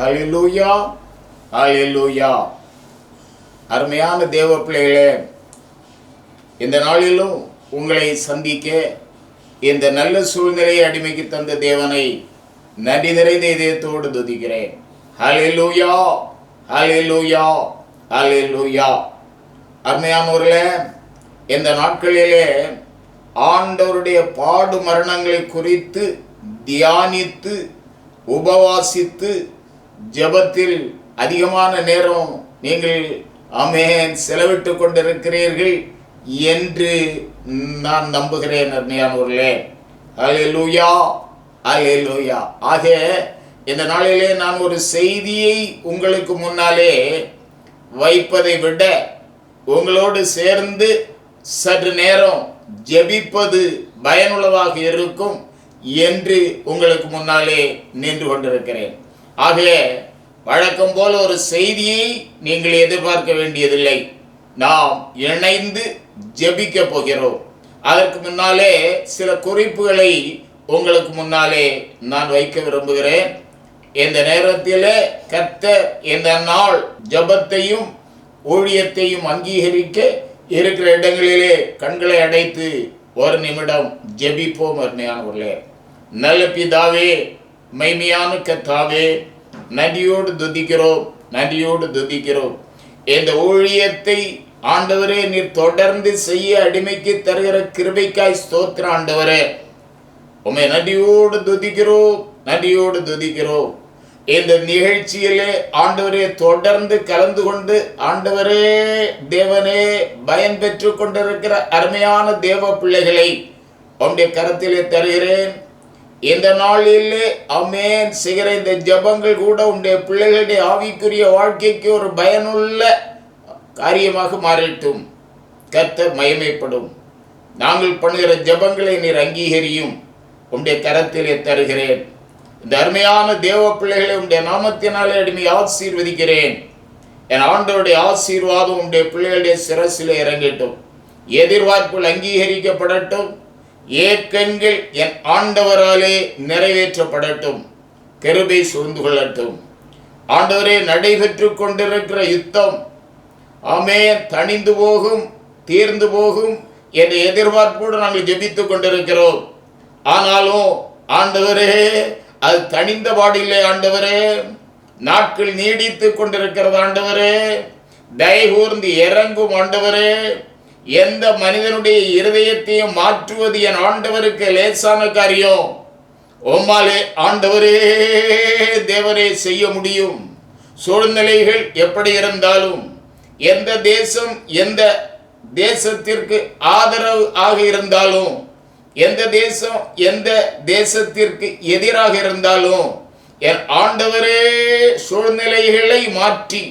ஹல்லேலூயா, ஹல்லேலூயா. அருமையான தேவ பிள்ளைகளே, இந்த நாளிலும் உங்களை சந்திக்க இந்த நல்ல சூழ்நிலையை அடிமைக்கு தந்த தேவனை நன்றி நிறைந்த இதயத்தோடு துதிக்கிறேன். ஹல்லேலூயா, ஹல்லேலூயா, ஹல்லேலூயா. அருமையானவர்களே, இந்த நாட்களிலே ஆண்டவருடைய பாடு மரணங்களை குறித்து தியானித்து உபவாசித்து ஜெபத்தில் அதிகமான நேரம் நீங்கள் செலவிட்டு கொண்டிருக்கிறீர்கள் என்று நான் நம்புகிறேன். அருமையானவர்களே, ஹல்லேலூயா, ஹல்லேலூயா. ஆக இந்த நாளிலே நான் ஒரு செய்தியை உங்களுக்கு முன்னாலே வைப்பதை விட உங்களோடு சேர்ந்து சற்று நேரம் ஜெபிப்பது பயனுள்ளதாக இருக்கும் என்று உங்களுக்கு முன்னாலே நின்று கொண்டிருக்கிறேன். ஆக வழக்கம் போல ஒரு செய்தியை நீங்கள் எதிர்பார்க்க வேண்டியதில்லை. நாம் இணைந்து ஜெபிக்க போகிறோம். அதற்கு முன்னாலே சில குறிப்புகளை உங்களுக்கு முன்னாலே நான் வைக்க விரும்புகிறேன். இந்த நேரத்திலே கர்த்தர் இந்த நாள் ஜெபத்தையும் ஊழியத்தையும் அங்கீகரிக்க இருக்கிற இடங்களிலே கண்களை அடைத்து ஒரு நிமிடம் ஜெபிப்போம். அருமையானவர்களே, நல்ல பிதாவே, மைமையான கர்த்தாவே, நன்றியோடு துதிக்கிறோம், நன்றியோடு துதிக்கிறோம். இந்த ஊழியத்தை ஆண்டவரே நீர் தொடர்ந்து செய்ய அடிமைக்கு தருகிற கிருபைக்காய் ஸ்தோத்திரம் ஆண்டவரே. உம்மை நன்றியோடு துதிக்கிறோம், நன்றியோடு துதிக்கிறோம். இந்த நிகழ்ச்சியிலே ஆண்டவரே தொடர்ந்து கலந்து கொண்டு ஆண்டவரே தேவனே பயன் பெற்று கொண்டிருக்கிற அருமையான தேவ பிள்ளைகளை உம்முடைய கரத்திலே தருகிறேன். இந்த நாளிலே ஆமென் செய்கிற இந்த ஜெபங்கள் கூட உம்முடைய பிள்ளைகளுடைய ஆவிக்குரிய வாழ்க்கைக்கு ஒரு பயனுள்ள காரியமாக மாறட்டும். கர்த்தர் மகிமைப்படும். நாங்கள் பண்ணுகிற ஜெபங்களை நீர் அங்கீகரியும். உம்முடைய கரத்திலே தருகிறேன். இந்த அருமையான தேவ பிள்ளைகளை உம்முடைய நாமத்தினாலே அடிமை ஆசீர்வதிக்கிறேன். என் ஆண்டவருடைய ஆசீர்வாதம் உம்முடைய பிள்ளைகளுடைய சிரசிலே இறங்கட்டும். எதிர்பார்ப்புகள் அங்கீகரிக்கப்படட்டும். ஏக்கங்கள் என் ஆண்டவராலே நிறைவேற்றப்படட்டும். கிருபை சூழ்ந்து கொள்ளட்டும். ஆண்டவரே, நடைபெற்று கொண்டிருக்கிற யுத்தம் தணிந்து போகும், தீர்ந்து போகும் என்ற எதிர்பார்ப்போடு நாங்கள் ஜெபித்துக் கொண்டிருக்கிறோம். ஆனாலும் ஆண்டவரே, அது தணிந்த பாடில்லை ஆண்டவரே. நாட்கள் நீடித்து கொண்டிருக்கிறது ஆண்டவரே. தயகூர்ந்து இறங்கும் ஆண்டவரே. எந்த மனிதனுடைய இருதயத்தையும் மாற்றுவது என் ஆண்டவருக்கு லேசான காரியம். உம்மாலே ஆண்டவரே தேவரே செய்ய முடியும். சூழ்நிலைகள் எப்படி இருந்தாலும், எந்த தேசம் எந்த தேசத்திற்கு ஆதரவு ஆக இருந்தாலும், எந்த தேசம் எந்த தேசத்திற்கு எதிராக இருந்தாலும், என் ஆண்டவரே சூழ்நிலைகளை மாற்றி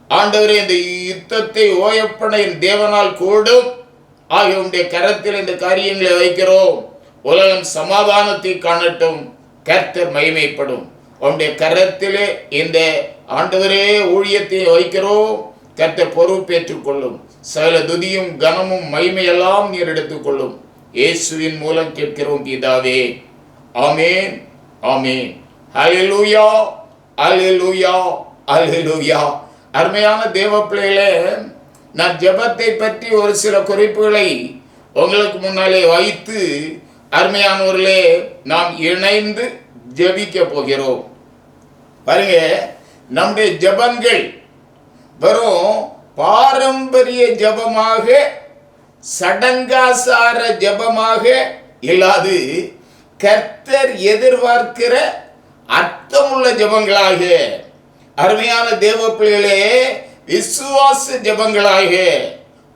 ஆண்டவரே இந்த யுத்தத்தை ஓயப்பட என் தேவனால் கூடும் ஆகிய உடைய கரத்தில் இந்த காரியங்களை வைக்கிறோம். உலகம் சமாதானத்தை காணட்டும். கர்த்தர் மகிமைப்படும். உடைய கரத்திலே இந்த ஆண்டவரே ஊழியத்தை வைக்கிறோம். கர்த்தர் பொறுப்பேற்றுக் கொள்ளும். சகல துதியும் கனமும் மகிமையெல்லாம் நீர் எடுத்துக்கொள்ளும். இயேசுவின் மூலம் கேட்கிறோம் பிதாவே. ஆமென், ஆமென். ஹல்லேலூயா, ஹல்லேலூயா, ஹல்லேலூயா. அருமையான தேவ பிள்ளைகளே, நான் ஜெபத்தை பற்றி ஒரு சில குறிப்புகளை உங்களுக்கு முன்னாலே வைத்து அருமையானவர்களே நாம் இணைந்து ஜெபிக்க போகிறோம். பாருங்க, நம்முடைய ஜெபங்கள் வெறும் பாரம்பரிய ஜெபமாக சடங்காசார ஜெபமாக இல்லாது கர்த்தர் எதிர்பார்க்கிற அர்த்தமுள்ள ஜெபங்களாக, அருமையான தேவ பிள்ளைகளே, விசுவாச ஜெபங்களாக,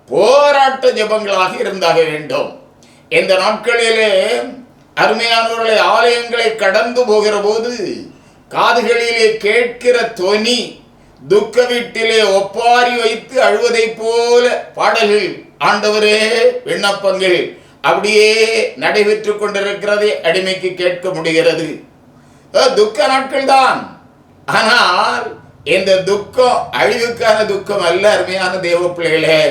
போராட்ட ஜெபங்களாக இருந்தாக வேண்டும். இந்த நாட்களிலே அருமையானவர்களை ஆலயங்களை கடந்து போகிற போது காதுகளிலே கேட்கிற தொனி துக்க வீட்டிலே ஒப்பாரி வைத்து அழுவதை போல பாடல்கள், ஆண்டவரே விண்ணப்பங்கள் அப்படியே நடைபெற்று கொண்டிருக்கிறதை அடிமைக்கு கேட்க முடிகிறது. துக்க நாட்கள் தான். ஆனால் இந்த துக்கம் அழிவுக்கான துக்கம் அல்ல. அருமையான தேவ பிள்ளைகளே,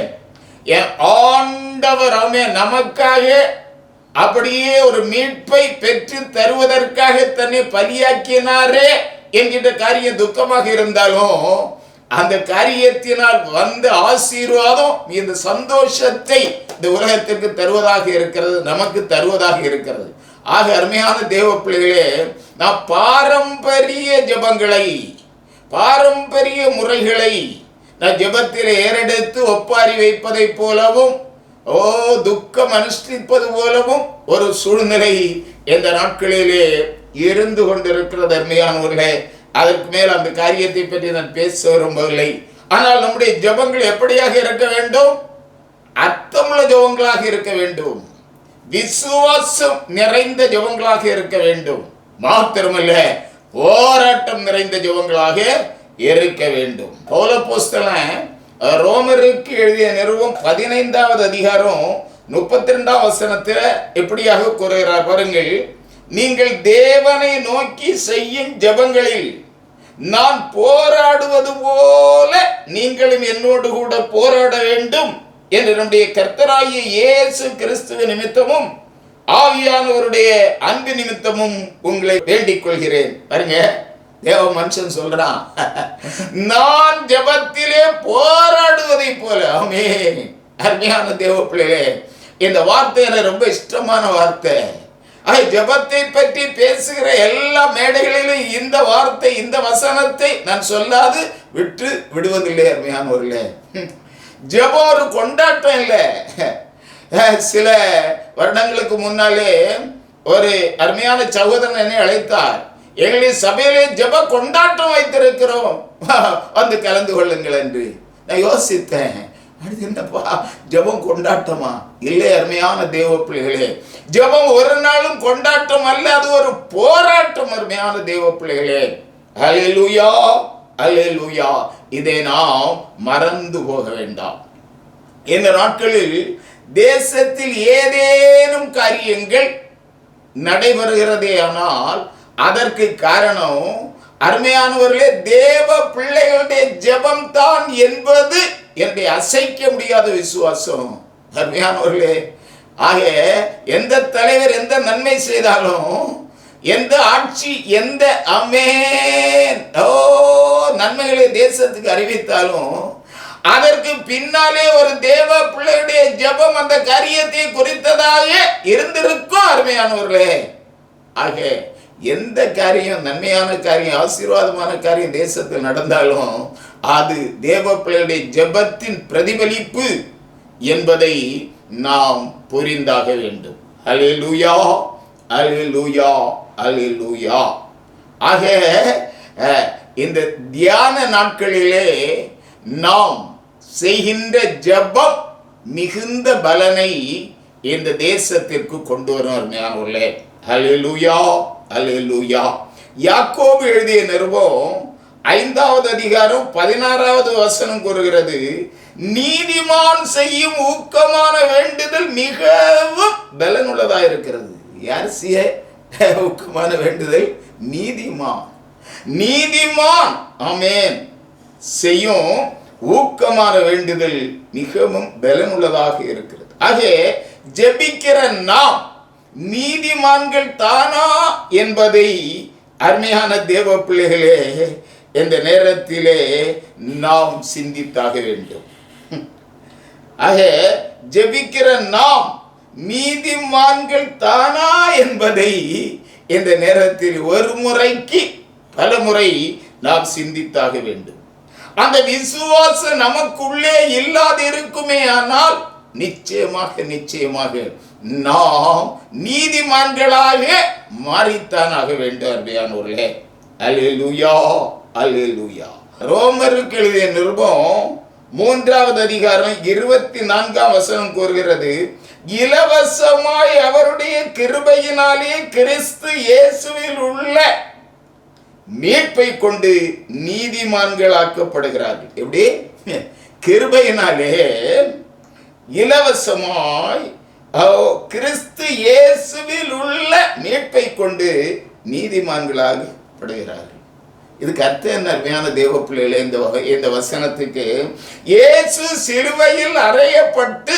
என் ஆண்டவர் நமக்காக அப்படியே ஒரு மீட்பை பெற்று தருவதற்காக தன்னை பலியாக்கினாரே என்கின்ற காரியம் துக்கமாக இருந்தாலும் அந்த காரியத்தினால் வந்த ஆசீர்வாதம் இந்த சந்தோஷத்தை இந்த உலகத்திற்கு தருவதாக இருக்கிறது, நமக்கு தருவதாக இருக்கிறது. ஆக அருமையான தேவ பிள்ளைகளே, நான் பாரம்பரிய ஜபங்களை, பாரம்பரிய முறைகளை நான் ஜபத்தில் ஏறெடுத்து ஒப்பாரி வைப்பதை போலவும் துக்கம் அனுஷ்டிப்பது போலவும் ஒரு சூழ்நிலை இந்த நாட்களிலே இருந்து கொண்டிருக்கிறது. அருமையானவர்களே, அதற்கு மேல் அந்த காரியத்தை பற்றி நான் பேச விரும்பவில்லை. ஆனால் நம்முடைய ஜபங்கள் எப்படியாக இருக்க வேண்டும்? அர்த்தமுள்ள ஜபங்களாக இருக்க வேண்டும், விசுவாசம் நிறைந்த ஜபங்களாக இருக்க வேண்டும், மாத்திரமல்ல போராட்டம் நிறைந்த ஜபங்களாக இருக்க வேண்டும். பவுல் அப்போஸ்தலன் ரோமருக்கு எழுதிய நிருபம் 15வது அதிகாரம் 32ஆம் வசனத்தில் எப்படியாக கூறுகிறார் பாருங்கள். நீங்கள் தேவனை நோக்கி செய்யும் ஜபங்களில் நான் போராடுவது போல நீங்களும் என்னோடு கூட போராட வேண்டும் என்று நம்முடைய கர்த்தராகிய இயேசு கிறிஸ்துவ நிமித்தமும் ஆவியானவருடைய அன்பு நிமித்தமும் உங்களை வேண்டிக் கொள்கிறேன். பாருங்க, தேவ மனுஷன் சொல்றான், நான் ஜபத்திலே போராடுவதை போல. ஆமென். அருமையான தேவ பிள்ளைகளே, இந்த வார்த்தை எனக்கு ரொம்ப இஷ்டமான வார்த்தை. ஜபத்தை பற்றி பேசுகிற எல்லா மேடைகளிலும் இந்த வார்த்தை, இந்த வசனத்தை நான் சொல்லாது விட்டு விடுவதில்லை. அருமையானவர்களே, ஜபம் ஒரு கொண்டாட்டம் இல்லை. சில வருடங்களுக்கு முன்னாலே ஒரு அருமையான சகோதரன் என்னை அழைத்தார். எங்களுடைய சபையிலே ஜப கொண்டாட்டம் வைத்திருக்கிறோம், வந்து கலந்து கொள்ளுங்கள் என்று. நான் யோசித்தேன், என்னப்பா ஜபம் கொண்டாட்டமா? இல்லை அருமையான தேவ பிள்ளைகளே, ஜபம் ஒரு நாளும் கொண்டாட்டம் அல்ல, அது ஒரு போராட்டம். அருமையான தேவ பிள்ளைகளே, அல்லேலூயா அல்லேலூயா. இதை நாம் மறந்து போக வேண்டாம். இந்த நாட்களில் தேசத்தில் ஏதேனும் காரியங்கள் நடைபெறுகிறதே ஆனால் அதற்கு காரணம் அருமையானவர்களே தேவ பிள்ளைகளுடைய ஜெபம் தான் என்பது என்னுடைய அசைக்க முடியாத விசுவாசம். அருமையானவர்களே, ஆக எந்த தலைவர் எந்த நன்மை செய்தாலும், எந்த ஆட்சி எந்த ஆமென் நன்மைகளை தேசத்துக்கு அறிவித்தாலும் அதற்கு பின்னாலே ஒரு தேவ பிள்ளையுடைய ஜெபம் அந்த காரியத்தை குறித்ததாக இருந்திருக்கும். அருமையானவர்களே, ஆக எந்த காரியம் நன்மையான காரியம் ஆசீர்வாதமான காரியம் தேசத்தில் நடந்தாலும் அது தேவ பிள்ளையுடைய ஜெபத்தின் பிரதிபலிப்பு என்பதை நாம் புரிந்தாக வேண்டும். அல்லேலூயா அல்லேலூயா அல்லேலூயா. ஆக இந்த தியான நாட்களிலே நாம் செய்கின்ற ஜெபம் மிகுந்த பலனை இந்த தேசத்திற்கு கொண்டு வரும். அருமையானவர்களே, அல்லேலூயா அல்லேலூயா. யாக்கோபு எழுதிய நிருபம் 5வது அதிகாரம் 16வது வசனம் கூறுகிறது, நீதிமான் செய்யும் ஊக்கமான வேண்டுதல் மிகவும் பலனுள்ளதா இருக்கிறது. யார் செய்ய ஊக்கமான வேண்டுதல்? நீதிமான். நீதிமான் ஆமென் செய்யும் ஊக்கமான வேண்டுதல் மிகவும் பலனுள்ளதாக இருக்கிறது. ஆக ஜெபிக்கிற நாம் நீதிமான்கள் தானா என்பதை அருமையான தேவ பிள்ளைகளே இந்த நேரத்திலே நாம் சிந்தித்தாக வேண்டும். ஆக ஜெபிக்கிற நாம் நீதிமான்கள் தானா என்பதை இந்த நேரத்தில் ஒரு முறைக்கு பல முறை நாம் சிந்தித்தாக வேண்டும். அந்த விசுவாசம் நமக்குள்ளே இல்லாதிருக்குமே ஆனால் நிச்சயமாக நிச்சயமாக நாம் நீதிமான்களாக மாறித்தானாக வேண்டும். அருமையானவர்களே, அல்லேலூயா அல்லேலூயா. ரோமருக்கு எழுதிய நிருபம் 3வது அதிகாரம் 24ஆம் வசனம் கூறுகிறது, இலவசமாய் அவருடைய கிருபையினாலே கிறிஸ்து இயேசுவில் உள்ள மீட்பை கொண்டு நீதிமான்களாக்கப்படுகிறார்கள். எப்படி? கிருபையினாலே இலவசமாய் கிறிஸ்து இயேசுவில் உள்ள மீட்பை கொண்டு நீதிமான்களாகப்படுகிறார்கள். இதுக்கு அர்த்தம் என்ன? அருமையான தேவ பிள்ளைகளே, இந்த வசனத்துக்கு இயேசு சிலுவையில் அறையப்பட்டு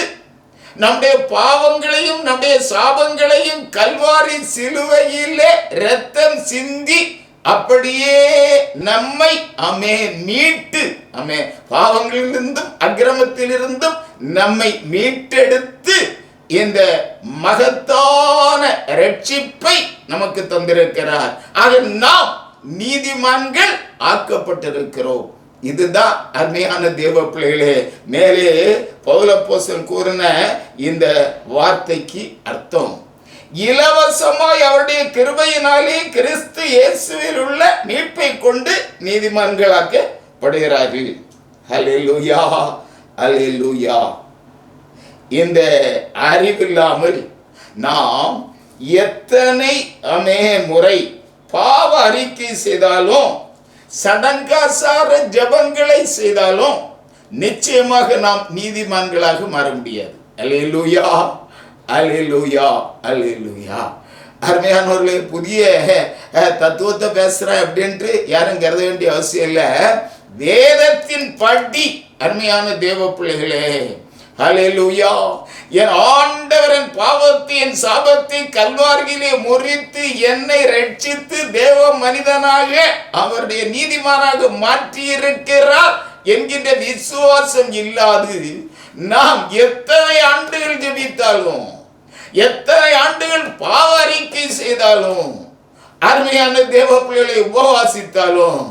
நம்முடைய பாவங்களையும் நம்முடைய சாபங்களையும் கல்வாரி சிலுவையிலே இரத்தம் சிந்தி அப்படியே நம்மை மீட்டு பாவங்களிலிருந்தும் அக்கிரமத்திலிருந்தும் நம்மை மீட்டெடுத்து இந்த மகத்தான ரட்சிப்பை நமக்கு தந்திருக்கிறார். ஆக நாம் நீதிமான்கள் ஆக்கப்பட்டிருக்கிறோம். இதுதான் அருமையான தேவ பிள்ளைகளே, மேலே பவுல் அப்போஸ்தலன் கூறின இந்த வார்த்தைக்கு அர்த்தம். இலவசமாய் அவருடைய கிருபையினாலே கிறிஸ்து இயேசுவில் உள்ள மீட்பை கொண்டு நீதிமான்களாக்கப்படுகிறார்கள். ஹல்லேலூயா, ஹல்லேலூயா. இந்த அறிவில்லாமல் நாம் எத்தனை முறை பாவ அறிக்கை செய்தாலும் சடங்காசார ஜபங்களை செய்தாலும் நிச்சயமாக நாம் நீதிமான்களாக மாற முடியாது. அல்லேலூயா, அல்லேலூயா, அல்லேலூயா. அருமையானவர்களே, புதிய தத்துவத்தை பேசுறேன் அப்படின்ட்டு யாரும் கருத வேண்டிய அவசியம் இல்லை. வேதத்தின் படி அருமையான தேவ பிள்ளைகளே, ஹல்லேலூயா, என் ஆண்டவரின் பாவத்தை என் சாபத்தை கல்வாரியிலே முறித்து என்னை ரட்சித்து தேவ மனிதனாக அவருடைய நீதிமானாக மாற்றி இருக்கிறார் என்கின்ற விசுவாசம் இல்லாது நாம் எத்தனை ஆண்டுகள் ஜெபித்தாலும் எத்தனை ஆண்டுகள் பாவ அறிக்கை செய்தாலும் அருமையான தேவ பிள்ளைகளை உபவாசித்தாலும்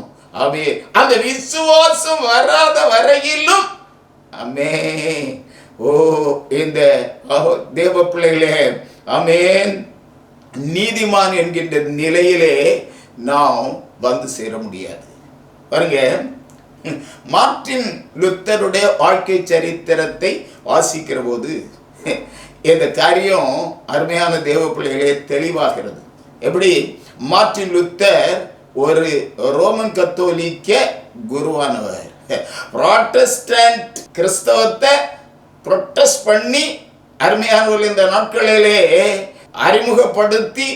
அந்த விசுவாசம் வராத வரையிலும் இந்த தேவ பிள்ளைகளே நீதிமான் என்கின்ற நிலையிலே நாம் வந்து சேர முடியாது. பாருங்க, மார்ட்டின் லூத்தருடைய வாழ்க்கை சரித்திரத்தை வாசிக்கிற போது இந்த காரியம் அருமையான தேவ பிள்ளைகளே தெளிவாகிறது. எப்படி மார்ட்டின் லூத்தர் ஒரு ரோமன் கத்தோலிக்க குருவானவர், புராட்டஸ்டன்ட் கிறிஸ்தவத்தை புரொட்டஸ்ட் பண்ணி அருமையானவர்கள் இந்த நாட்களிலே அறிமுகப்படுத்தி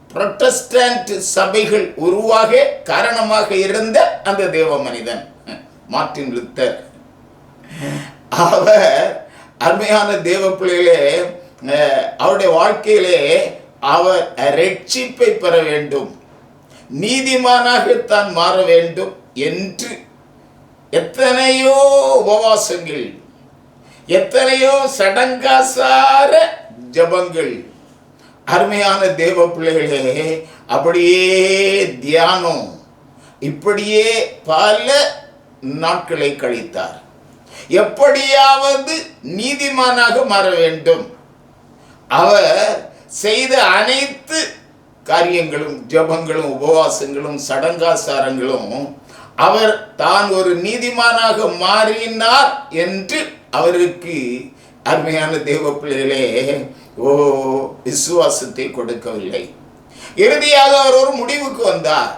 புரொட்டஸ்டன்ட் சபைகள் உருவாக காரணமாக இருந்த அந்த தேவ மனிதன் மார்ட்டின் லூத்தர். அவர் அருமையான தேவ பிள்ளைகளே, அவருடைய வாழ்க்கையிலே அவர் ரட்சிப்பை பெற வேண்டும், நீதிமானாக தான் மாற வேண்டும் என்று எத்தனையோ உபவாசங்கள், எத்தனையோ சடங்காசார ஜபங்கள், அருமையான தேவ பிள்ளைகளே, அப்படியே தியானம், இப்படியே பல நாட்களை கழித்தார். எப்படியாவது நீதிமானாக மாற வேண்டும். அவர் செய்த அனைத்து காரியங்களும், ஜபங்களும், உபவாசங்களும், சடங்காசாரங்களும் அவர் தான் ஒரு நீதிமானாக மாறினார் என்று அவருக்கு அருமையான தேவ பிள்ளைகளே விசுவாசத்தை கொடுக்கவில்லை. இறுதியாக அவர் ஒரு முடிவுக்கு வந்தார்.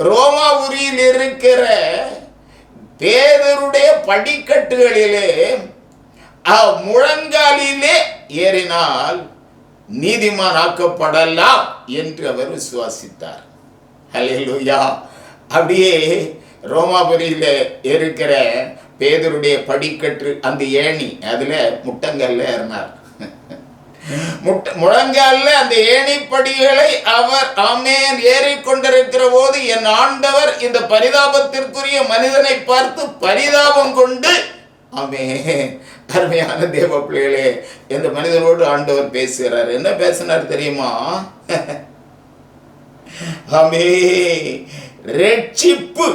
ரோமாபுரியில் இருக்கிற பேதருடைய படிக்கட்டுகளிலே முழங்காலிலே ஏறினால் நீதிமான் ஆக்கப்படலாம் என்று அவர் விசுவாசித்தார். ஹல்லேலூயா. அப்படியே ரோமாபுரியில இருக்கிற பேதருடைய படிக்கட்டு, அந்த ஏணி, அதுல முட்டங்கல்ல ஏறினார். முழங்கால அந்த ஏணிப்படிகளை அவர் ஏறிக்கொண்டிருக்கிற போது என் ஆண்டவர் இந்த பரிதாபத்திற்குரிய மனிதனை பார்த்து பரிதாபம் கொண்டு அருமையான தேவ பிள்ளைகளே, இந்த மனிதனோடு ஆண்டவர் பேசுகிறார். என்ன பேசினார் தெரியுமா? ரட்சிப்பு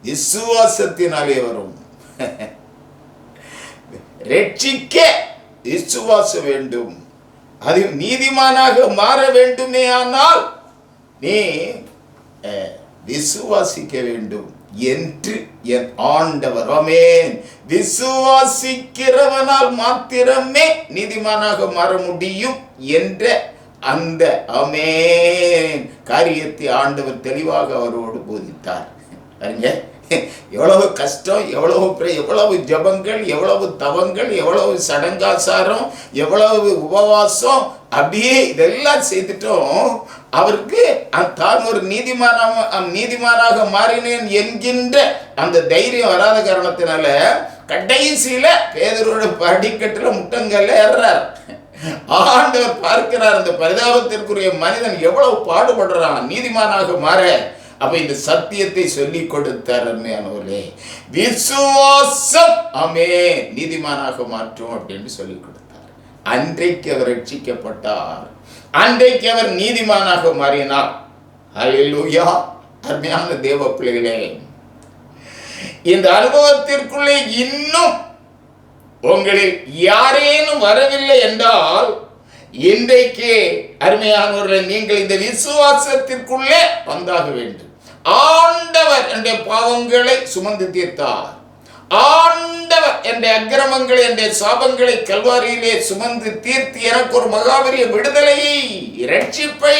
விசுவாசத்தினாலே வரும். ரட்சிக்க விசுவாசம் வேண்டும். அது நீதிமானாக மாற வேண்டுமே ஆனால் நீ விசுவாசிக்க வேண்டும் என்று என் ஆண்டவர் விசுவாசிக்கிறவனால் மாத்திரமே நீதிமானாக மாற முடியும் என்ற அந்த காரியத்தை ஆண்டவர் தெளிவாக அவரோடு போதித்தார். எவ்வளவு கஷ்டம், எவ்வளவு ஜபங்கள், எவ்வளவு தவங்கள், எவ்வளவு சடங்காசாரம், எவ்வளவு உபவாசம், அப்படியே இதெல்லாம் செய்துட்டோம். அவருக்கு தான் ஒரு நீதிமானாக மாறினேன் என்கின்ற அந்த தைரியம் வராத காரணத்தினால கடைசியில பேதுருவோட படிக்கட்டுல முட்டங்கல்ல ஏறார். ஆண்டவர் பார்க்கிறார், இந்த பரிதாபத்திற்குரிய மனிதன் எவ்வளவு பாடுபடுறான் நீதிமானாக மாற. அப்ப இந்த சத்தியத்தை சொல்லி கொடுத்தார். அருமையானவர்களே, விசுவாசம் ஆமே நீதிமானாக மாற்றும் அப்படின்னு சொல்லி கொடுத்தார். அன்றைக்கு அவர் ரட்சிக்கப்பட்டார், அன்றைக்கு அவர் நீதிமானாக மாறினார். ஹல்லேலூயா. அருமையான தேவ பிள்ளைகளே, இந்த அனுபவத்திற்குள்ளே இன்னும் உங்களில் யாரேனும் வரவில்லை என்றால், இன்றைக்கு அருமையானவர்களே, நீங்கள் இந்த விசுவாசத்திற்குள்ளே வந்தாக வேண்டும். ஆண்டவர் என்ற பாவங்களை சுமந்து தீர்த்தார். ஆண்டவர் என்ற அக்கிரமங்களை, என்ற சாபங்களை கல்வாரியிலே சுமந்து தீர்த்து எனக்கு ஒரு மகாபெரிய விடுதலையை, இரட்சிப்பை,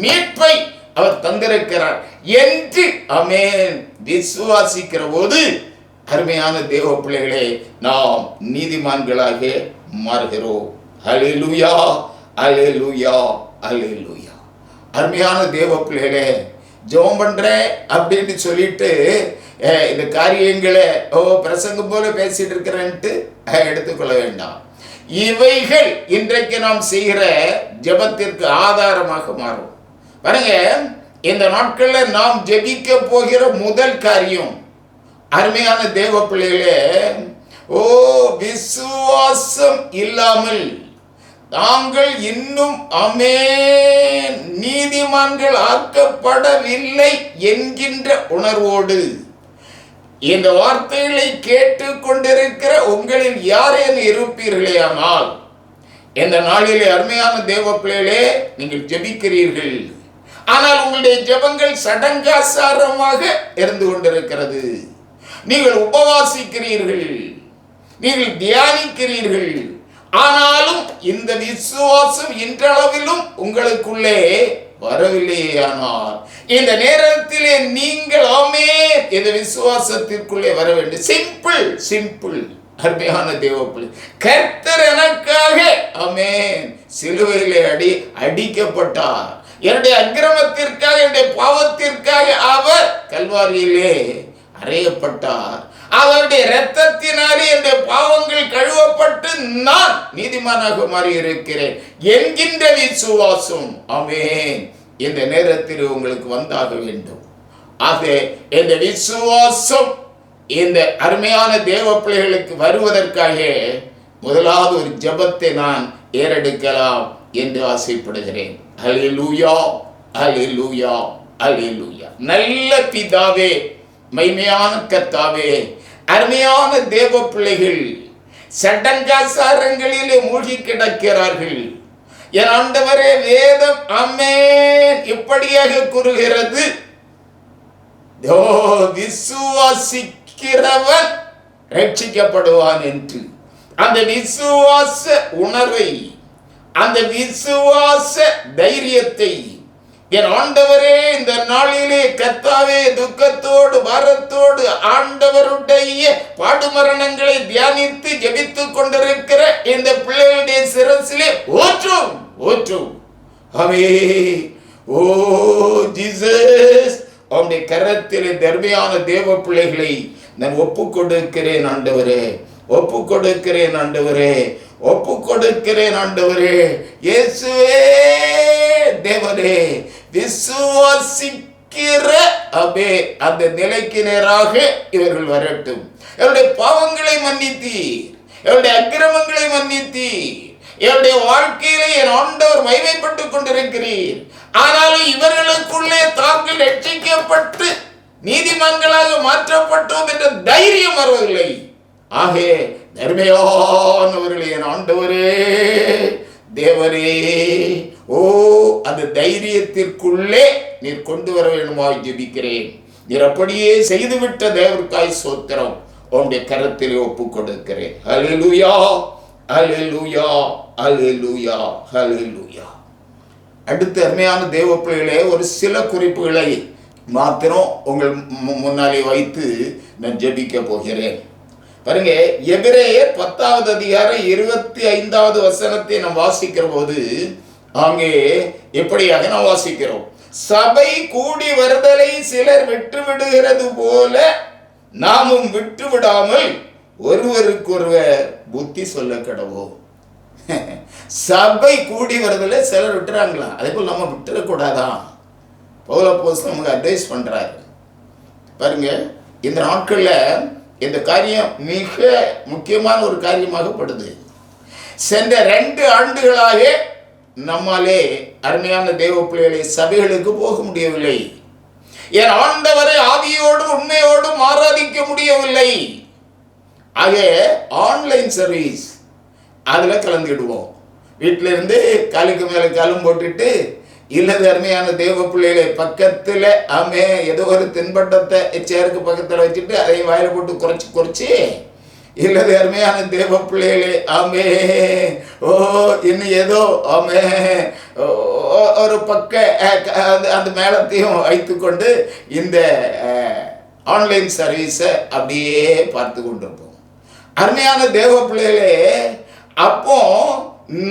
மீட்பை அவர் தந்திருக்கிறார் என்று ஆமென் விசுவாசிக்கிற போது அருமையான தேவ பிள்ளைகளே, நாம் நீதிமான்களாக மாறுகிறோம். அல்லேலூயா, அல்லேலூயா, அல்லேலூயா. அருமையான தேவ பிள்ளைகளே, ஜெபம் பண்றேன் அப்படின்னு சொல்லிட்டு இந்த காரியங்களை பிரசங்கம் போல பேசிட்டு இருக்கிறேன்ட்டு எடுத்துக்கொள்ள வேண்டாம். இவைகள் இன்றைக்கு நாம் செய்கிற ஜெபத்திற்கு ஆதாரமாக மாறும். பாருங்க, இந்த நாட்கள்ல நாம் ஜெபிக்க போகிற முதல் காரியம் அருமையான தேவ பிள்ளைகளே, விசுவாசம் இல்லாமல் நாங்கள் இன்னும் ஆமென் நீதிமான்கள் ஆக்கப்படவில்லை என்கின்ற உணர்வோடு இந்த வார்த்தைகளை கேட்டுக் கொண்டிருக்கிற உங்களில் யாரேனும் இருப்பீர்களேயானால், இந்த நாளிலே அருமையான தேவ பிள்ளைகளே, நீங்கள் ஜெபிக்கிறீர்கள், ஆனால் உங்களுடைய ஜெபங்கள் சடங்காசாரமாக இருந்து கொண்டிருக்கிறது. நீங்கள் உபவாசிக்கிறீர்கள், நீங்கள் தியானிக்கிறீர்கள், ஆனாலும் இந்த விசுவாசம் இன்றளவிலும் உங்களுக்குள்ளே வரவில்லையானால், இந்த நேரத்திலே நீங்கள் ஆமென் இந்த விசுவாசத்திற்குள்ளே வர வேண்டும். Simple simple. அருமையான தேவப்பிள்ளை, கர்த்தர் எனக்காக ஆமென் சிலுவையிலே அடிக்கப்பட்டார். என்னுடைய அக்கிரமத்திற்காக, என்னுடைய பாவத்திற்காக அவர் கல்வாரியிலே அறையப்பட்டார். அவருடைய இரத்தத்தினாலே என்னுடைய பாவங்கள் கழுவப்பட்டு நான் நீதிமானாக மாறி இருக்கிறேன் என்கின்ற விசுவாசம் ஆமென் இந்த நேரத்தில் உங்களுக்கு வந்தாக வேண்டும். ஆக இந்த விசுவாசம் இந்த அருமையான தேவ பிள்ளைகளுக்கு வருவதற்காக முதலாவது ஒரு ஜெபத்தை நான் ஏறெடுக்கலாம் என்று ஆசைப்படுகிறேன். அல்லேலூயா, அல்லேலூயா, அல்லேலூயா. நல்ல பிதாவே, மைமையான கர்த்தாவே, அருமையான தேவ பிள்ளைகள் சடங்காசாரங்களிலே மூழ்கி கிடக்கிறார்கள். என் ஆண்டவரே, வேதம் ஆமென் இப்படியாக கூறுகிறது, விசுவாசிக்கிறவன் ரட்சிக்கப்படுவான் என்று. அந்த விசுவாச உணர்வை, அந்த விசுவாச தைரியத்தை என் ஆண்டவரே இந்த நாளிலே கர்த்தாவே துக்கத்தோடு பாரத்தோடு ஆண்டவருடைய பாடுமரணங்களை தியானித்து ஜெபித்துக் கொண்டிருக்கிற இந்த பிள்ளைகளுடைய சிரசிலே ஊற்றும் ஊற்றும். ஆமே, ஓ ஜீசஸ், அவனுடைய கரத்திலே தர்மையான தேவ பிள்ளைகளை நான் ஒப்பு கொடுக்கிறேன் ஆண்டவரே, ஒப்பு கொடுக்கிறேன் ஆண்டவரே, ஒப்பு கொடுக்கிறேன் ஆண்டவரே. இயேசுவே தேவனே, விசுவாசிக்கிற அபே அந்த நிலைக்கு நேராக இவர்கள் வரட்டும். என்னுடைய பாவங்களை மன்னித்தீர், என்னுடைய அக்கிரமங்களை மன்னித்தீர், என்னுடைய வாழ்க்கையிலே என் ஆண்டவர் மகிமைப்பட்டுக் கொண்டிருக்கிறீர். ஆனாலும் இவர்களுக்குள்ளே தாங்கள் ரட்சிக்கப்பட்டு நீதிமான்களாக மாற்றப்பட்டோம் என்ற தைரியம் வருவதில்லை. ஆகவே தர்மையானவர்களே, என் ஆண்டவரே தேவரே, ஓ அந்த தைரியத்திற்குள்ளே நீர் கொண்டு வர வேண்டுமாய் ஜெபிக்கிறேன். நீர் அப்படியே செய்துவிட்ட தேவருக்காய் சோத்திரம். உன்னுடைய கரத்திலே ஒப்பு கொடுக்கிறேன். அல்லேலூயா, அல்லேலூயா, அல்லேலூயா, அல்லேலூயா. அடுத்த அருமையான தேவ பிள்ளைகளே, ஒரு சில குறிப்புகளை மாத்திரம் உங்கள் முன்னாலே வைத்து நான் ஜெபிக்க போகிறேன். பாருங்க, எபிரேயர் 10வது அதிகாரம் 25வது வசனத்தை நாம் வாசிக்கிற போது அங்கே எப்படியாக நாம் வாசிக்கிறோம், சபை கூடி வருதலை சிலர் விட்டு விடுகிறது போல நாமும் விட்டு விடாமல் ஒருவருக்கொருவர் புத்தி சொல்ல கடவோம். சபை கூடி வருதுல சிலர் விட்டுறாங்களா? அதே போல் நம்ம விட்டுறக்கூடாதான். பவுல் அப்போஸ்தலன் நமக்கு அட்வைஸ் பண்றாரு பாருங்க. இந்த நாட்கள்ல இந்த காரியம் மிக முக்கியமான ஒரு காரியமாகப்படுது. சென்ற 2 ஆண்டுகளாக நம்மாலே அருமையான தேவ பிள்ளைகளை சபைகளுக்கு போக முடியவில்லை. என் ஆண்டவரை ஆவியோடும் உண்மையோடும் ஆராதிக்க முடியவில்லை. ஆக ஆன்லைன் சர்வீஸ் அதில் கலந்துடுவோம். வீட்டில இருந்து காலுக்கு மேலே காலும் போட்டுட்டு, இல்லது அருமையான தேவ பிள்ளைகளை பக்கத்தில் ஏதோ ஒரு தின்பண்டத்தை சேருக்கு பக்கத்தில் வச்சுட்டு அதையும் வாயில போட்டு குறைச்சி இல்லது அருமையான தேவ பிள்ளைகளே இன்னும் ஏதோ ஒரு பக்க அந்த மேளத்தையும் வைத்துக்கொண்டு இந்த ஆன்லைன் சர்வீஸை அப்படியே பார்த்து கொண்டிருப்போம். அருமையான தேவ பிள்ளைகளே, அப்போ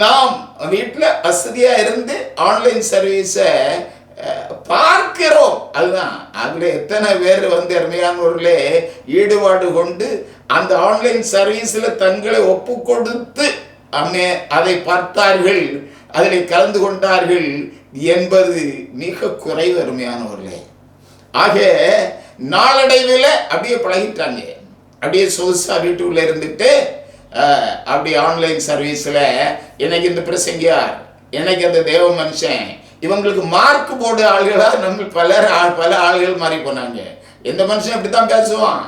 நாம் வீட்டில் வசதியா இருந்து ஆன்லைன் சர்வீஸை பார்க்கிறோம். அதுதான் அதுல எத்தனை பேர் அருமையானவர்களே ஈடுபாடு கொண்டு அந்த ஆன்லைன் சர்வீஸ்ல தங்களை ஒப்பு கொடுத்து அதை பார்த்தார்கள், அதில் கலந்து கொண்டார்கள் என்பது மிக குறைவு அருமையானவர்களே. ஆக நாளடைவில் அப்படியே பழகிட்டாங்க. அப்படியே சொகுசா வீட்டுக்குள்ள இருந்துட்டு அப்படி ஆன்லைன் சர்வீஸில் எனக்கு இந்த பிரசங்கியார், எனக்கு அந்த தேவ மனுஷன், இவங்களுக்கு மார்க் போர்டு ஆளுகளாக நம்ம பல ஆளுகள் மாறி போனாங்க. எந்த மனுஷன் அப்படித்தான் பேசுவான்,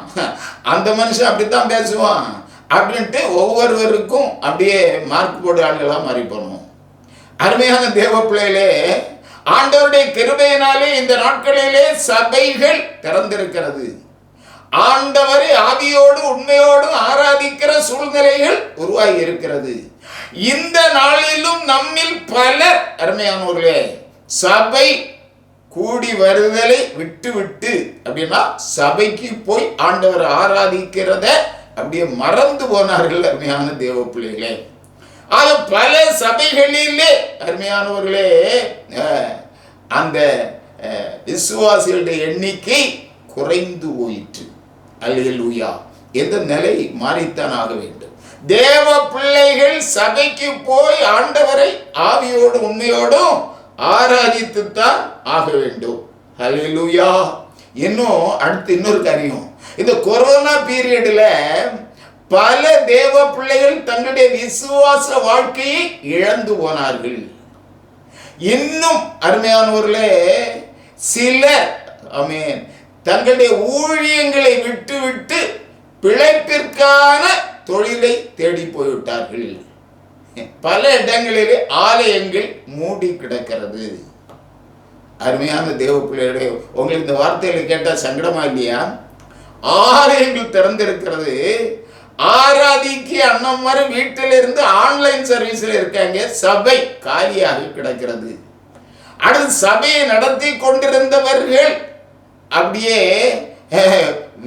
அந்த மனுஷன் அப்படித்தான் பேசுவான் அப்படின்ட்டு ஒவ்வொருவருக்கும் அப்படியே மார்க் போர்டு ஆளுகளாக மாறி போனோம். அருமையான தேவ பிள்ளைகளே, ஆண்டவருடைய கிருபையினாலே இந்த நாட்களிலே சபைகள் திறந்திருக்கிறது. ஆண்டவரை ஆவியோடு உண்மையோடு ஆராதிக்கிற சூழ்நிலைகள் உருவாகி இருக்கிறது. இந்த நாளிலும் நம்மில் பலர் அருமையானவர்களே சபை கூடி வருதலை விட்டு அப்படின்னா சபைக்கு போய் ஆண்டவரை ஆராதிக்கிறத அப்படியே மறந்து போனார்கள் அருமையான தேவ பிள்ளைகளே. ஆக பல சபைகளிலே அருமையானவர்களே அந்த விசுவாசிகளுடைய எண்ணிக்கை குறைந்து போயிற்று. அல்லேலூயா. எந்த நிலை மாறித்தான் ஆக வேண்டும். தேவ பிள்ளைகள் சபைக்கு போய் ஆண்டவரை ஆவியோடு உண்மையோடும் ஆராதித்துத்தான் ஆக வேண்டும். அல்லேலூயா. இன்னும் அடுத்து இன்னொரு காரியம், இந்த கொரோனா பீரியட்ல பல தேவ பிள்ளைகள் தங்களுடைய விசுவாச வாழ்க்கையை இழந்து போனார்கள். இன்னும் அருமையானவர்களே சிலர் தங்களுடைய ஊழியங்களை விட்டு பிழைப்பிற்கான தொழிலை தேடி போய்விட்டார்கள். பல இடங்களிலே ஆலயங்கள் மூடி கிடக்கிறது. அருமையான தேவ பிள்ளைகளே, உங்களுக்கு இந்த வார்த்தைகளை கேட்டால் சங்கடமா இல்லையா? ஆலயங்கள் திறந்திருக்கிறது, ஆராதிக்கு அண்ணன் மாதிரி வீட்டில இருந்து ஆன்லைன் சர்வீஸ்ல இருக்காங்க. சபை காலியாக கிடக்கிறது. அடுத்து சபையை நடத்தி கொண்டிருந்தவர்கள் அப்படியே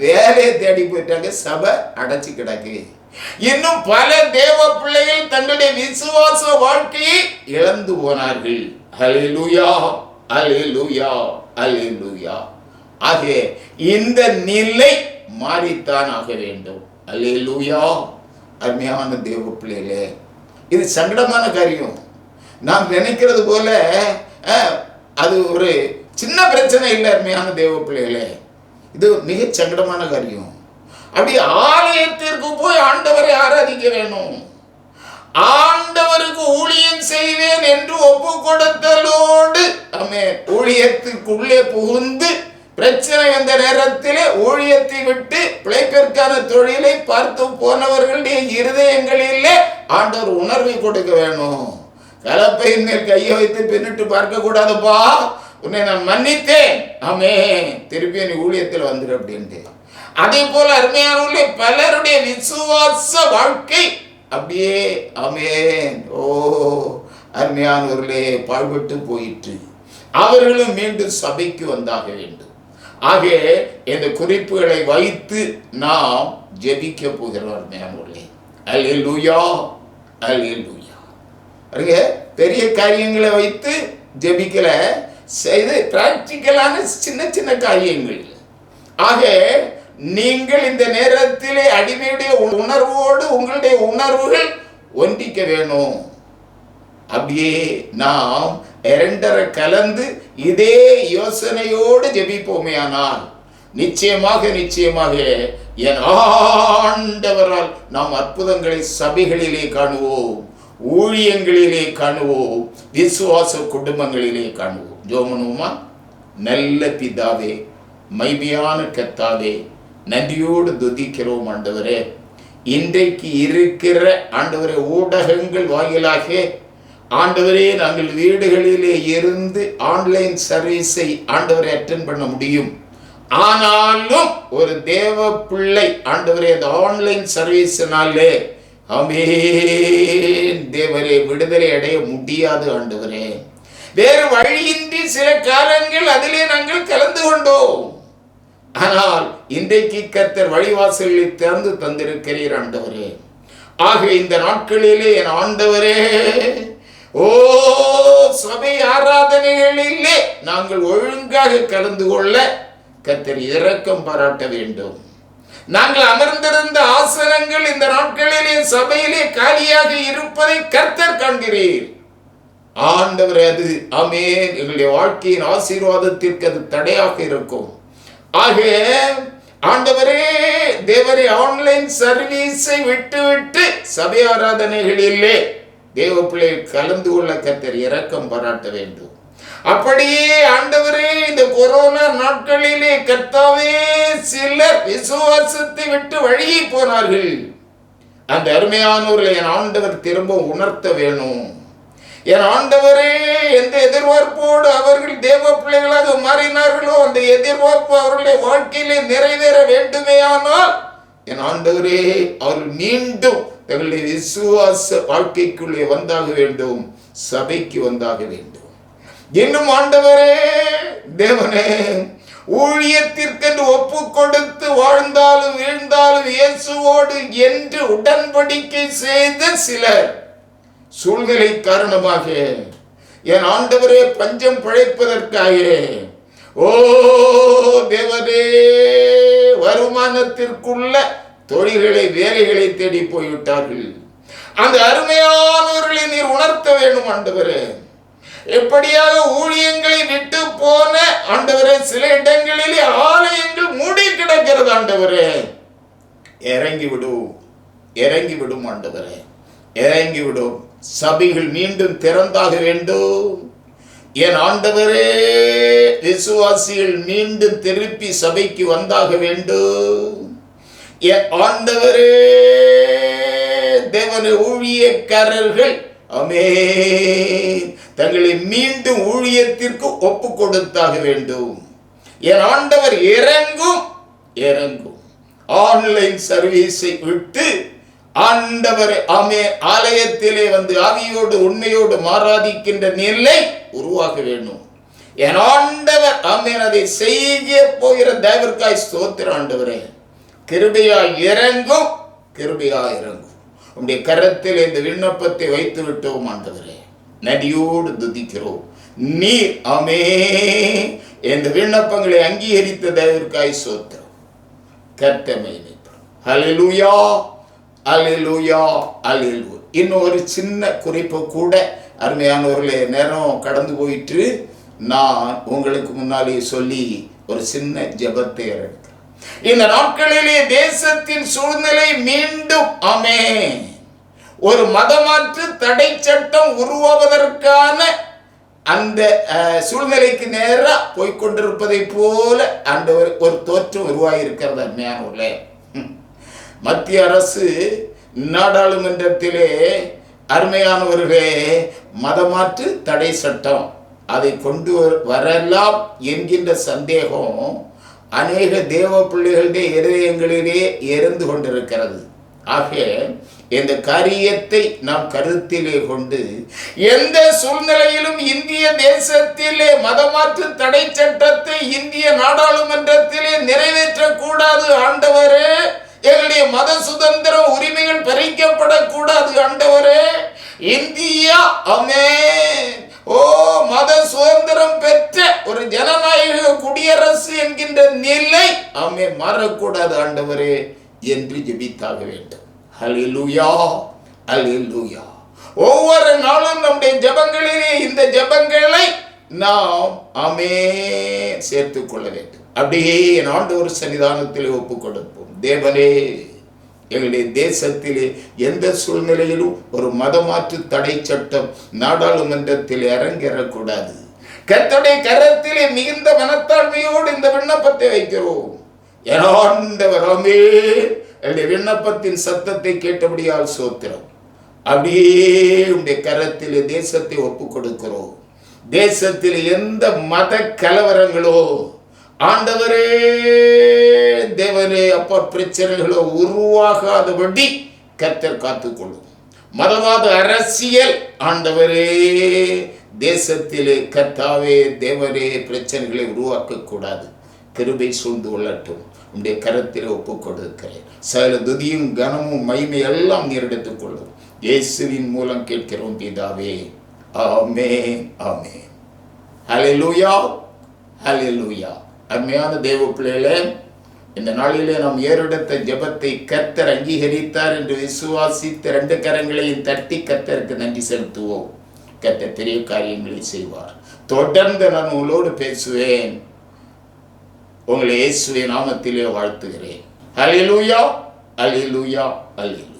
வேலையை தேடி போயிட்டாங்க, சபை அடைச்சு கிடக்கு. இன்னும் பல தேவ பிள்ளைகள் தங்களுடைய விசுவாச வாழ்க்கையை இழந்து போனார்கள். அல்லேலூயா, அல்லேலூயா, அல்லேலூயா. ஆக இந்த நிலை மாறித்தான் ஆக வேண்டும். அல்லேலூயா. அருமையான தேவ பிள்ளைகளே, இது சங்கடமான காரியம். நாம் நினைக்கிறது போல அது ஒரு சின்ன பிரச்சனை இல்லை. அருமையான தேவ பிள்ளைகளே, இது மிக சங்கடமான காரியம். அப்படி ஆலயத்திற்கு போய் ஆண்டவரை ஆராதிக்க வேணும், ஆண்டவருக்கு ஊழியம் செய்வேன் என்று ஒப்பு கொடுத்தலோடு ஊழியத்துக்குள்ளே புகுந்து பிரச்சனை வந்த நேரத்திலே ஊழியத்தை விட்டு பிழைப்பிற்கான தொழிலை பார்த்து போனவர்களுடைய இருதயங்களிலே ஆண்டவர் உணர்வை கொடுக்க வேணும். கலப்பையின் மேல் கையை வைத்து பின்னிட்டு பார்க்க கூடாதுப்பா, உன்னை நான் மன்னித்தேன், திருப்பி நீ ஊழியத்தில் வந்துடு அப்படின்ட்டு. அதே போல அருமையானவர்களே, பலருடைய விசுவாச வாழ்க்கை அப்படியே அருமையானவர்களே பாழ்பட்டு போயிற்று. அவர்களும் மீண்டும் சபைக்கு வந்தாக வேண்டும். ஆக இந்த குறிப்புகளை வைத்து நாம் ஜெபிக்க போகிறோம். அருமையானவர்களே, அல்லேலூயா, அல்லேலூயா. பெரிய காரியங்களை வைத்து ஜெபிக்கல, செய்து பிராக்டிக்கலான சின்ன சின்ன காரியங்கள். ஆக நீங்கள் இந்த நேரத்திலே அடிமையுடைய உணர்வோடு உங்களுடைய உணர்வுகள் ஒன்றிக்க வேணும். அப்படியே நாம் இரண்டரை கலந்து இதே யோசனையோடு ஜெபிப்போமே ஆனால் நிச்சயமாக என் ஆண்டவரால் நாம் அற்புதங்களை சபைகளிலே காணுவோம், ஊழியங்களிலே காணுவோம், விசுவாச குடும்பங்களிலே காணுவோம். ஜோமனுமா. நல்ல பிதாவே, மைமையான கர்த்தாவே, நன்றியோடு துதிக்கிறோம் ஆண்டவரே. இன்றைக்கு இருக்கிற ஆண்டவரே ஊடகங்கள் வாயிலாக ஆண்டவரே நாங்கள் வீடுகளிலே இருந்து ஆன்லைன் சர்வீஸை ஆண்டவரை அட்டென்ட் பண்ண முடியும். ஆனாலும் ஒரு தேவ பிள்ளை ஆண்டவரே அந்த ஆன்லைன் சர்வீஸ்னாலே ஆமென் தேவரே விடுதலை அடைய முடியாது ஆண்டவரே. வேறு வழியின்றி சில காலங்கள் அதிலே நாங்கள் கலந்து கொண்டோம். ஆனால் இன்றைக்கு கர்த்தர் வழிவாசல்களை திறந்து தந்திருக்கிறீர் ஆண்டவரே. ஆக இந்த நாட்களிலே என் ஆண்டவரே, ஓ சபை ஆராதனைகளிலே நாங்கள் ஒழுங்காக கலந்து கொள்ள கர்த்தர் இரக்கம் பாராட்ட வேண்டும். நாங்கள் அமர்ந்திருந்த ஆசனங்கள் இந்த நாட்களிலே சபையிலே காலியாக இருப்பதை கர்த்தர் காண்கிறீர் ஆண்டவரே. அது ஆமென் எங்களுடைய வாழ்க்கையின் ஆசீர்வாதத்திற்கு அது தடையாக இருக்கும். ஆக ஆண்டவரே தேவரே ஆன்லைன் சர்வீஸை விட்டு சபை ஆராதனைகளிலே தேவ பிள்ளைகள் கலந்து கொள்ள கர்த்தர் இரக்கம் பாராட்ட வேண்டும். அப்படியே ஆண்டவரே இந்த கொரோனா நாட்களிலே கர்த்தாவே சிலர் விசுவாசத்தை விட்டு வழியே போனார்கள். அந்த அருமையானவர்களை என் ஆண்டவர் திரும்ப உணர்த்த வேணும். என் ஆண்டவரே எந்த எதிர்பார்ப்போடு அவர்கள் தேவ பிள்ளைகளாக மாறினார்களோ அந்த எதிர்பார்ப்பு அவர்களுடைய வாழ்க்கையிலே நிறைவேற வேண்டுமே. ஆனால் என் ஆண்டவரே அவர்கள் மீண்டும் தங்களுடைய விசுவாச வாழ்க்கைக்குள்ளே வந்தாக வேண்டும், சபைக்கு வந்தாக வேண்டும். இன்னும் ஆண்டவரே தேவனே ஊழியத்திற்கென்று ஒப்பு கொடுத்து வாழ்ந்தாலும் வீழ்ந்தாலும் இயேசுவோடு என்று உடன்படிக்கை செய்த சிலர் சூழ்நிலை காரணமாக என் ஆண்டவரே பஞ்சம் பிழைப்பதற்காக ஓ தேவனே வருமானத்திற்குள்ள தொழில்களை வேலைகளை தேடி போய்விட்டார்கள். அந்த அருமையானவர்களை நீர் உணர்த்த வேண்டும் ஆண்டவரே. எப்படியாக ஊழியங்களை விட்டு போன ஆண்டவரே சில இடங்களிலே ஆலயங்கள் மூடி கிடக்கிறது ஆண்டவரே. இறங்கி விடும் ஆண்டவரே, இறங்கி விடும். சபைகள் மீண்டும் திறந்தாக வேண்டும் என் ஆண்டவரே. விசுவாசிகள் மீண்டும் திருப்பி சபைக்கு வந்தாக வேண்டும் என் ஆண்டவரே. தேவன ஊழியக்காரர்கள் ஆமென் தங்களை மீண்டும் ஊழியத்திற்கு ஒப்பு கொடுத்தாக வேண்டும் என் ஆண்டவர். இறங்கும் ஆன்லைன் சர்வீஸை விட்டு ஆண்டவர் ஆலயத்திலே வந்து ஆவியோடு உண்மையோடு மாறாதிக்கின்ற நிலை உருவாக வேண்டும் என் ஆண்டவர். அதை செய்ய போகிற தேவர்காய் ஸ்தோத்திரம் ஆண்டவரே. கிருபையா இறங்கும். உம்முடைய கரத்தில் இந்த விண்ணப்பத்தை வைத்து விட்டோம் ஆண்டவரே. நடியோடு துதிக்கிறோம். நீர் ஆமென் இந்த விண்ணப்பங்களை அங்கீகரித்த தேவர்காய் ஸ்தோத்திரம். கர்த்தரை ஹல்லேலூயா, அல்லேலூயா, அல்லேலூயா. இன்னும் ஒரு சின்ன குறிப்பு கூட அருமையானவர்களே, நேரம் கடந்து போயிட்டு நான் உங்களுக்கு முன்னாலே சொல்லி ஒரு சின்ன ஜெபத்தை எடுக்கிறேன். இந்த நாட்களிலே தேசத்தின் சூழ்நிலை மீண்டும் ஆமென் ஒரு மதமாற்று தடை சட்டம் உருவாவதற்கான அந்த சூழ்நிலைக்கு நேரா போய்கொண்டிருப்பதை போல அந்த ஒரு தோற்றம் உருவாகியிருக்கிறது அருமையானவர்களே. மத்திய அரசு நாடாளுமன்றத்திலே அருமையானவர்களே மதமாற்று தடை சட்டம் அதை கொண்டு வரலாம் என்கின்ற சந்தேகம் அநேக தேவ பிள்ளைகளுடைய இதயங்களிலே இருந்து கொண்டிருக்கிறது. ஆக இந்த காரியத்தை நாம் கருத்திலே கொண்டு எந்த சூழ்நிலையிலும் இந்திய தேசத்திலே மதமாற்று தடை சட்டத்தை இந்திய நாடாளுமன்றத்திலே நிறைவேற்றக்கூடாது ஆண்டவரே. எங்களுடைய மத சுதந்திரம் உரிமைகள் பறிக்கப்படக்கூடாது ஆண்டவரே. இந்தியா ஆமென் மத சுதந்திரம் பெற்ற ஒரு ஜனநாயக குடியரசு என்கின்ற நிலை ஆமென் மாறக்கூடாது ஆண்டவரே என்று ஜெபித்தாக வேண்டும். ஹல்லேலூயா, அல்லேலூயா. ஒவ்வொரு நாளும் நம்முடைய ஜெபங்களிலே இந்த ஜெபங்களை நாம் சேர்த்துக் கொள்ள வேண்டும். அப்படியே என் ஆண்டவர் சன்னிதானத்திலே ஒப்புக் கொடுப்போம். தேவனே, எங்களுடைய தேசத்திலே எந்த சூழ்நிலையிலும் ஒரு மதமாற்று தடை சட்டம் நாடாளுமன்றத்தில் அரங்கேறக்கூடாது. கர்த்தருடைய கரத்திலே மிகுந்த மனத்தாழ்மையோடு இந்த விண்ணப்பத்தை வைக்கிறோம். ஆண்டவரே, என்னுடைய விண்ணப்பத்தின் சத்தத்தை கேட்டபடியால் சோத்திரம். அப்படியே உடைய கரத்திலே தேசத்தை ஒப்புக் கொடுக்கிறோம். தேசத்தில் எந்த மத கலவரங்களோ ஆண்டவரே தேவனே அப்பா பிரச்சனைகளோ உருவாகாதபடி கர்த்தர் காத்துக்கொள்ளும். மதவாத அரசியல் ஆண்டவரே தேசத்திலே கர்த்தாவே தேவரே பிரச்சனைகளை உருவாக்க கூடாது. கிருபை சூழ்ந்து கொள்ளட்டும். உடைய கரத்திலே ஒப்புக் கொடுக்கிறேன். சகல துதியும் கனமும் மகிமை எல்லாம் நீரெடுத்துக் கொள்ளும். இயேசுவின் மூலம் கேட்கிறோம் பிதாவே. ஆமென், ஆமென். ஹல்லேலூயா, ஹல்லேலூயா. அருமையான தேவ பிள்ளைகளே, இந்த நாளிலே நாம் ஏறெடுத்த ஜெபத்தை கர்த்தர் அங்கீகரித்தார் என்று விசுவாசித்த 2 கரங்களையும் தட்டி கர்த்தருக்கு நன்றி செலுத்துவோம். கர்த்தர் பெரிய காரியங்களை செய்வார். தொடர்ந்து நான் உங்களோடு பேசுவேன். உங்களை இயேசுவின் நாமத்திலே வாழ்த்துகிறேன். ஹல்லேலூயா, ஹல்லேலூயா, ஹல்லேலூயா.